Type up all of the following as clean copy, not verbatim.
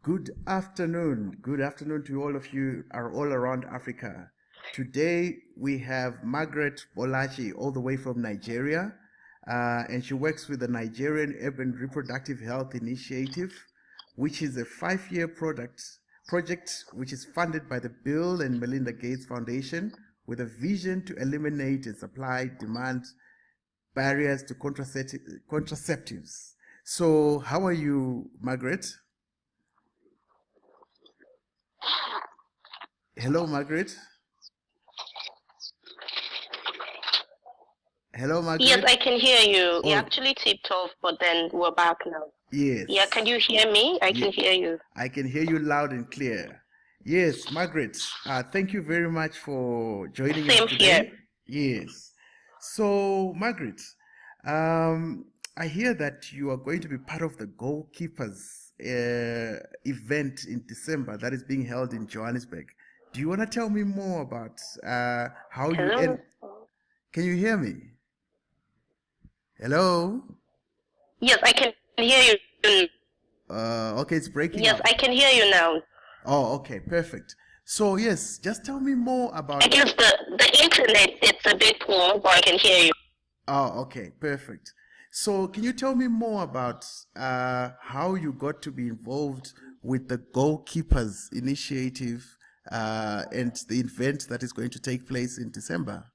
Good afternoon. Good afternoon to all of you are all around Africa. Today we have Margaret Bolaji all the way from Nigeria, and she works with the Nigerian Urban Reproductive Health Initiative, which is a 5-year project which is funded by the Bill and Melinda Gates Foundation with a vision to eliminate and supply demand barriers to contraceptives. So how are you, Margaret? Hello, Margaret. Hello, Yes, Margaret. I can hear you. You Oh, actually tipped off, but then we're back now. Yeah, can yes. you hear me? I Yeah, can hear you. I can hear you loud and clear. Yes, Margaret, thank you very much for joining us Same here. today. Yes. So, Margaret, I hear that you are going to be part of the Goalkeepers event in December that is being held in Johannesburg. Do you want to tell me more about how you Hello? end? Can you hear me? Hello? Yes, I can hear you. Okay, it's breaking Yes, up. I can hear you now. Oh, okay, perfect. So yes, just tell me more I about. guess the internet, it's a bit poor, but I can hear you. Oh, okay, perfect. So can you tell me more about how you got to be involved with the Goalkeepers initiative and the event that is going to take place in December?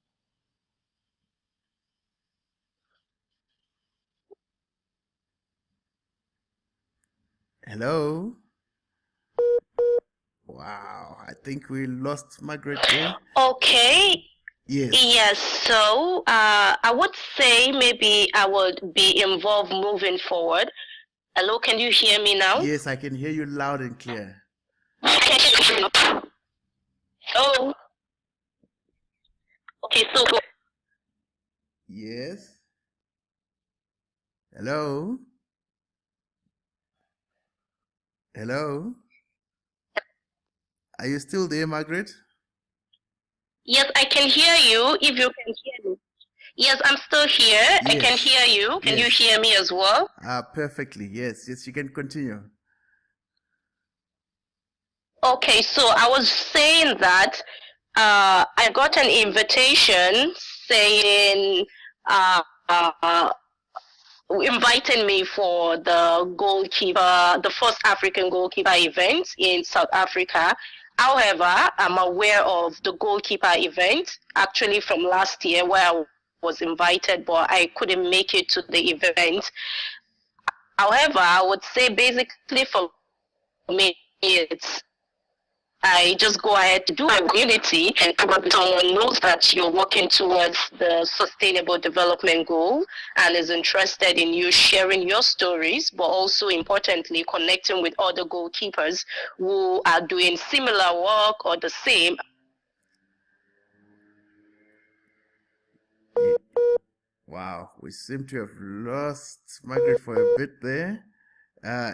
Hello? Wow, I think we lost Margaret there. Okay. Yes. Yes, so I would say maybe I would be involved moving forward. Hello, can you hear me now? Yes, I can hear you loud and clear. Hello? Okay, so Yes. Hello? Hello? Are you still there, Margaret? yes, I can hear you if you can hear me. Yes, I'm still here. I can Yes. hear you. Can you Yes. hear me as well? Perfectly. Yes. Yes, you can continue. Okay, so I was saying that I got an invitation saying, inviting me for the first African goalkeeper event in South Africa. However, I'm aware of the goalkeeper event actually from last year where I was invited, but I couldn't make it to the event. However, I would say basically for me, it's I just go ahead to do my community, and probably someone knows that you're working towards the sustainable development goal and is interested in you sharing your stories, but also importantly connecting with other goalkeepers who are doing similar work or the same. Wow, we seem to have lost Margaret for a bit there.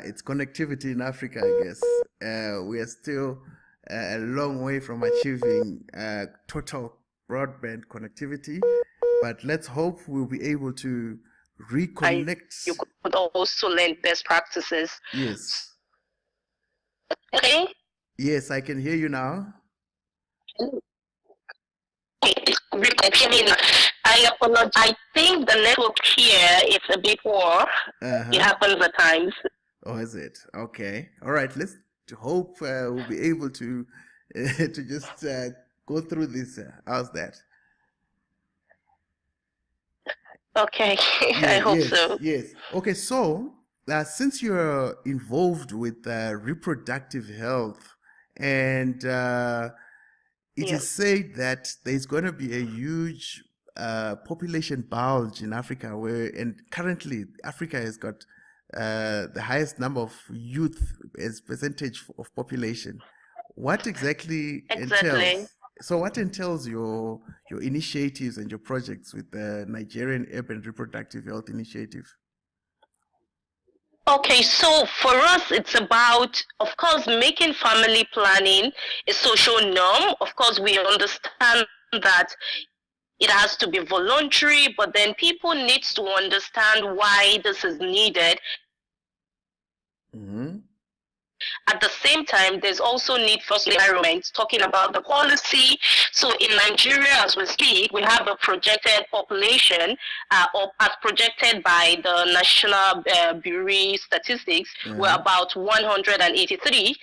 It's connectivity in Africa, I guess. We are still a long way from achieving total broadband connectivity, but let's hope we'll be able to reconnect. You could also learn best practices. Yes. Okay. Yes, I can hear you now. I apologize. I think the network here is a bit poor. It happens at times. Oh, is it? Okay. All right. Let's hope we'll be able to to just go through this. How's that? Okay. Yeah, I hope yes, so. yes. Okay, so since you're involved with reproductive health, and it is said that there's going to be a huge population bulge in Africa, and currently Africa has got the highest number of youth as percentage of population. What exactly entails? So what entails your initiatives and your projects with the Nigerian Urban Reproductive Health Initiative? Okay, so for us, it's about, of course, making family planning a social norm. Of course, we understand that it has to be voluntary, but then people need to understand why this is needed. Mm-hmm. At the same time, there's also need for environment, talking about the policy. So in Nigeria, as we speak, we have a projected population, or as projected by the National Bureau Statistics, we're about 183.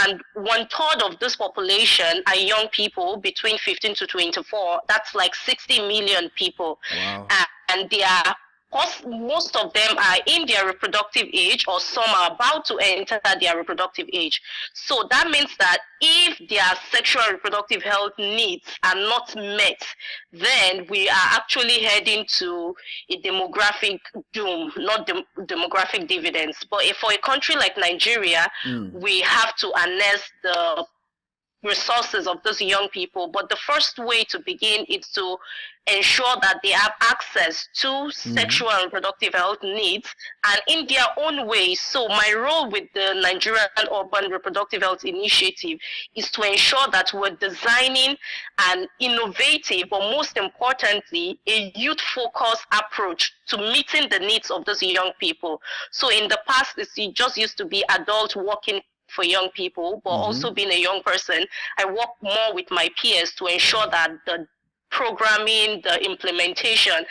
And 1/3 of this population are young people between 15 to 24. That's like 60 million people. Wow. And they are, most of them are in their reproductive age, or some are about to enter their reproductive age. So that means that if their sexual and reproductive health needs are not met, then we are actually heading to a demographic doom, not demographic dividends. But if for a country like Nigeria, we have to harness the resources of those young people. But the first way to begin is to ensure that they have access to sexual and reproductive health needs, and in their own way. So my role with the Nigerian Urban Reproductive Health Initiative is to ensure that we're designing an innovative, but most importantly, a youth-focused approach to meeting the needs of those young people. So in the past, it just used to be adult working for young people, but also being a young person, I work more with my peers to ensure that the programming, the implementation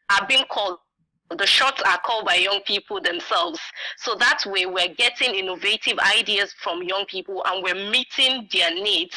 are being called, the shots are called by young people themselves. So that way we're getting innovative ideas from young people, and we're meeting their needs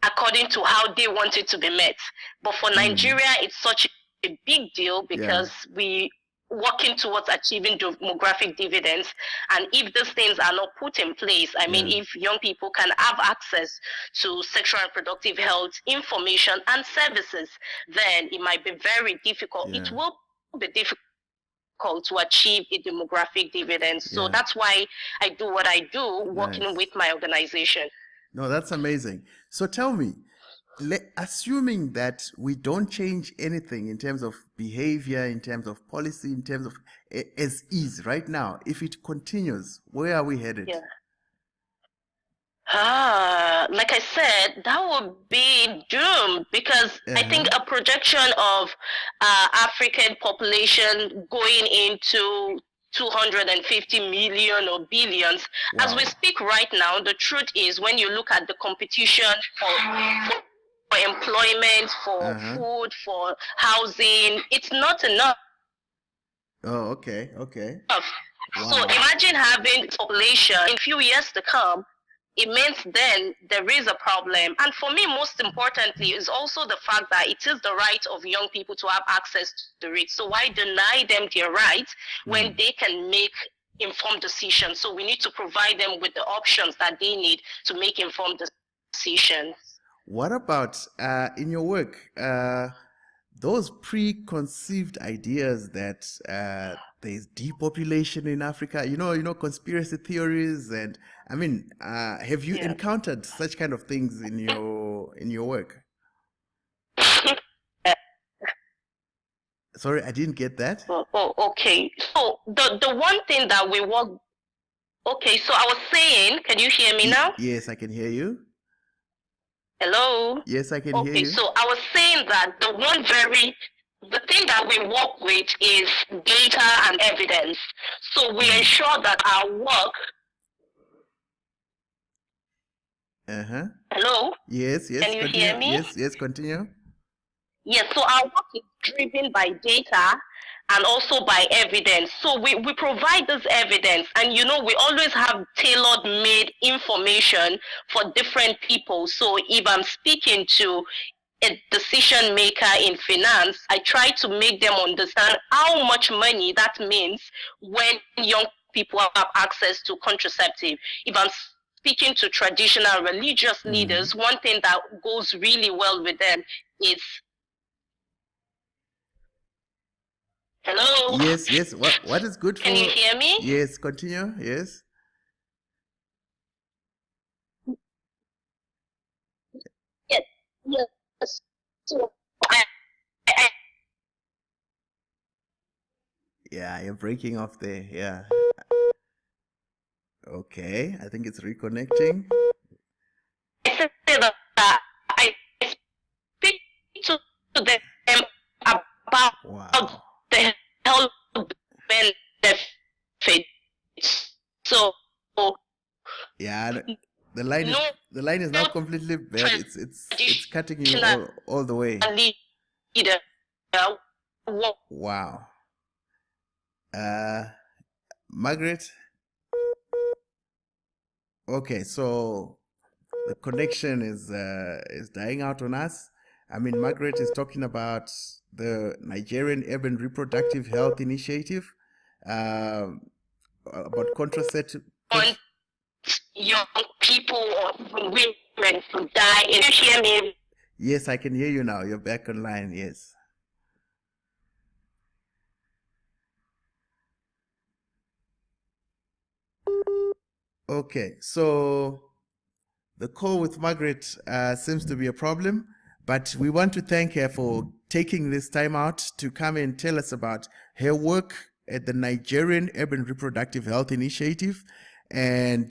according to how they want it to be met. But for Nigeria, it's such a big deal because we working towards achieving demographic dividends. And if these things are not put in place, I mean, if young people can have access to sexual and reproductive health information and services, then it might be very difficult. It will be difficult to achieve a demographic dividend. So that's why I do what I do, working with my organization. No, that's amazing. So tell me, assuming that we don't change anything in terms of behavior, in terms of policy, in terms of as is right now, if it continues, where are we headed? Like I said, that would be doomed, because I think a projection of African population going into 250 million or billions. As we speak right now, the truth is, when you look at the competition for employment, for food, for housing, it's not enough. Oh, okay. Wow. So imagine having population in a few years to come. It means then there is a problem. And for me, most importantly, is also the fact that it is the right of young people to have access to it. So why deny them their rights when they can make informed decisions? So we need to provide them with the options that they need to make informed decisions. What about in your work, those preconceived ideas that there's depopulation in Africa? You know, conspiracy theories, and I mean, have you encountered such kind of things in your work? Sorry, I didn't get that. Oh, okay. So the one thing that we work. Okay, so I was saying, can you hear me now? Yes, I can hear you. Hello? Yes, I can hear you. Okay, so I was saying that the thing that we work with is data and evidence. So we ensure that our work. Hello? Yes. Can you hear me? Yes, continue. Yes, so our work is driven by data and also by evidence. So we provide this evidence, and we always have tailored made information for different people. So if I'm speaking to a decision maker in finance, I try to make them understand how much money that means when young people have access to contraceptive. If I'm speaking to traditional religious leaders, one thing that goes really well with them is. Hello? Yes. What is good for... Can you hear me? Yes, continue. Yes. Yes. So, yeah, you're breaking off there. Yeah. Okay, I think it's reconnecting. I said that I speak to them about the health benefits. So Yeah, the line is No, is now no completely bad. It's cutting you traditional all the way. leader. Wow. Margaret. Okay, so the connection is dying out on us. I mean, Margaret is talking about the Nigerian Urban Reproductive Health Initiative, about contraceptive. Want young people or even women to die. Can you hear me? Yes, I can hear you now. You're back online. Yes. Okay, so the call with Margaret seems to be a problem, but we want to thank her for taking this time out to come and tell us about her work at the Nigerian Urban Reproductive Health Initiative. And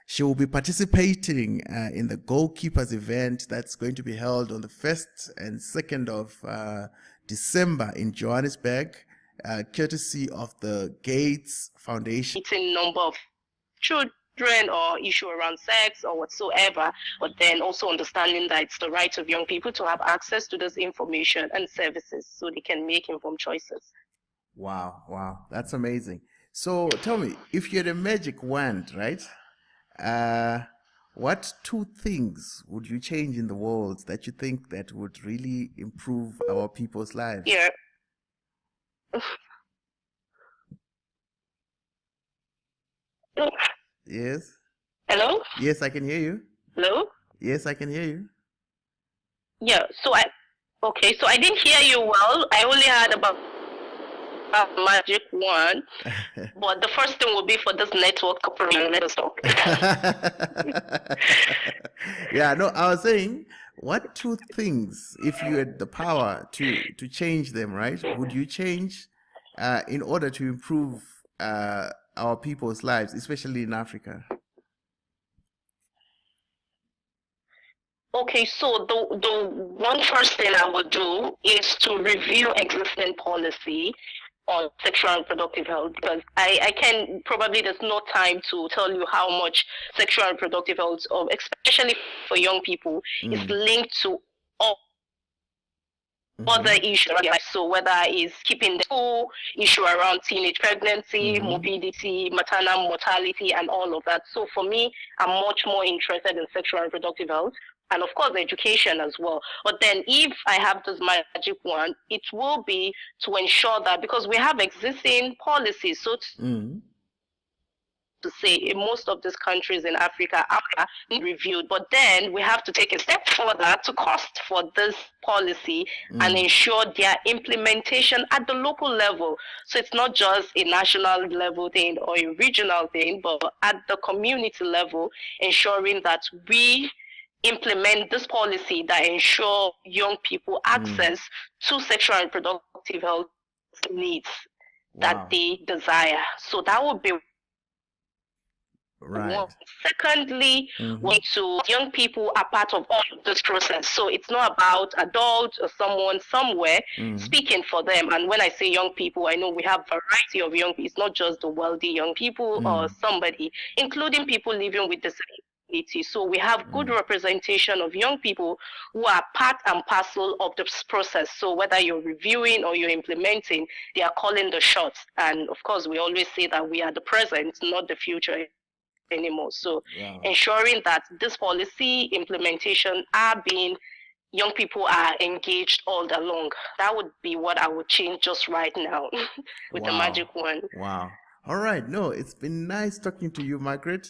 she will be participating in the Goalkeepers event that's going to be held on the 1st and 2nd of December in Johannesburg, courtesy of the Gates Foundation. It's a number of children or issue around sex or whatsoever, but then also understanding that it's the right of young people to have access to this information and services so they can make informed choices. Wow, that's amazing. So tell me, if you had a magic wand, right? What 2 things would you change in the world that you think that would really improve our people's lives? Yeah. Yes. Hello? Yes, I can hear you. Hello? Yes, I can hear you. Yeah, so I didn't hear you well. I only heard about magic wand. But the first thing will be for this network company. Let us talk. Yeah, no, I was saying, what 2 things, if you had the power to change them, right, would you change in order to improve our people's lives, especially in Africa? Okay, so the one first thing I would do is to review existing policy on sexual and reproductive health, because I can probably, there's no time to tell you how much sexual and reproductive health, especially for young people, is linked to all other issues. So whether it's keeping the school, issue around teenage pregnancy, morbidity, maternal mortality, and all of that. So for me, I'm much more interested in sexual and reproductive health, and of course education as well. But then if I have this magic wand, it will be to ensure that, because we have existing policies, so to say, in most of these countries in Africa are reviewed, but then we have to take a step further to cost for this policy and ensure their implementation at the local level. So it's not just a national level thing or a regional thing, but at the community level, ensuring that we implement this policy that ensure young people access to sexual and reproductive health needs that they desire. So that would be right. Secondly, to young people are part of all of this process. So it's not about adults or someone somewhere speaking for them. And when I say young people, I know we have a variety of young people. It's not just the wealthy young people or somebody, including people living with disabilities. So we have good representation of young people who are part and parcel of this process. So whether you're reviewing or you're implementing, they are calling the shots. And of course, we always say that we are the present, not the future anymore. So ensuring that this policy implementation young people are engaged all along. That would be what I would change just right now with the magic wand. Wow. All right. No, it's been nice talking to you, Margaret.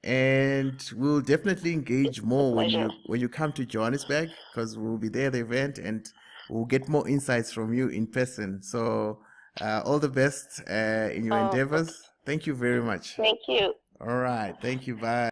And we'll definitely engage more when you come to Johannesburg, because we'll be there at the event and we'll get more insights from you in person. So all the best in your endeavors. Thank you very much. Thank you. All right. Thank you. Bye.